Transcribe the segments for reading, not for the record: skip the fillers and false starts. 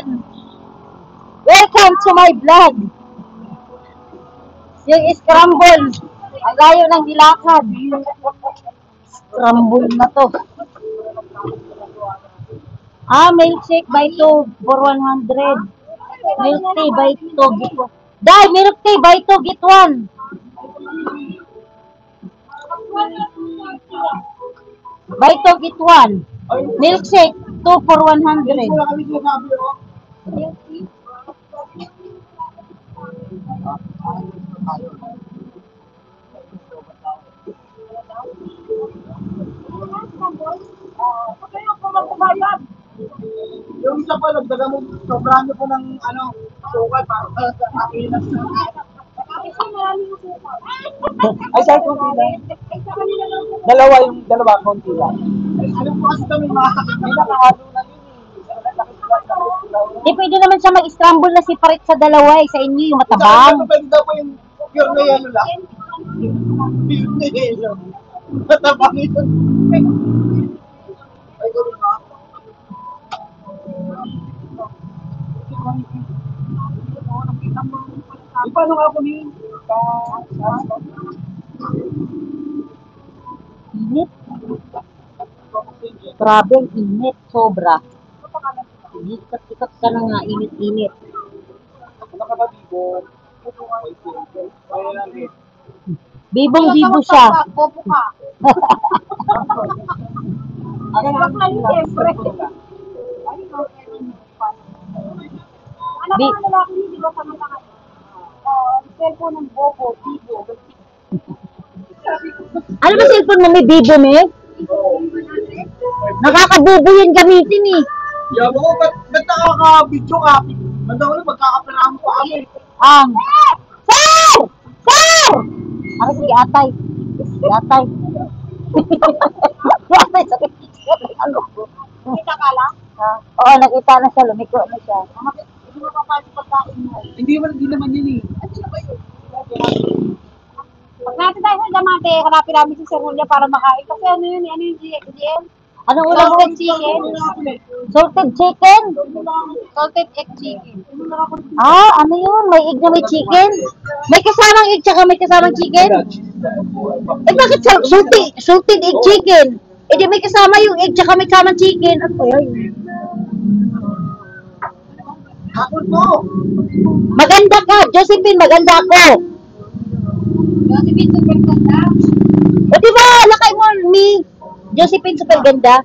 again! Welcome to my vlog! Yung scramble. Ang layo ng nilakad. Scramble na to. Milkshake by 2 for 100. Milk tea by 2 get 1. Dai, milk tea by 2 get 1. By 2 get 1. Milkshake 2 for 100. Yung isa pa, nagdaga mo, sobrang po ng sukal para sa akin. Ay, sir, konti lang. Dalawa, konti lang. Ano po kasi kami mga may nakahalo na yun. Di pwede naman siya mag-scramble na separate sa dalawa sa inyo yung matabang. Pwede daw po yung pure na yellow lang. Pure na yellow. Matabang yun. Ay, gano'n ba? Paano nga po niyo? Init. Grabe ang init. Sobra. Ikat-ikat ka na nga. Init-init. Ano ka ba, Bibo? Bibong-bibo siya. Bobo ka. Ano lang siyempre. Ano ka lalaki hindi ba sa mga cellphone ng Bobo, Bibo. Ano ba cellphone mo? May bibo, me? Nakakabubo yan gamitin eh. Yabo ko, ba't nakaka-video ka? Ba't ako na magkakapirahan ko kami? Sir! Sir! Ako si Atay. Si Atay. Si Atay sa picture. Ano po? Kita ka lang? Oo, nakita na siya. Lumiko na siya. Hindi mo papasok pagkain mo. Hindi naman yun eh. Ano ba yun? Pag natin tayo sa Damate, hanapin namin si Sir Julia para makain. Kasi ano yun, GM? Anong ulam mo? Salted chicken. Salted chicken? Salted egg chicken. Ano yun? May egg na may chicken? May kasamang egg tsaka may kasamang chicken? Bakit salted egg chicken? Di may kasama yung egg tsaka may kasamang chicken. Ano yun? Hapon po! Maganda ka, Josephine, maganda ako. Josephine, super ganda. O diba, lakay mo, Josephine, super ganda.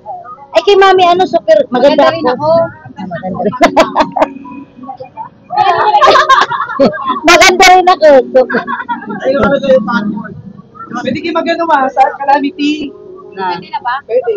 Ay, kay mami, super maganda rin ako. ako. Maganda rin. Maganda rin ako. Ayun ka na kayo, passport. Pwede kayo mag-ano sa Calamity. Na. Pwede na ba? Pwede.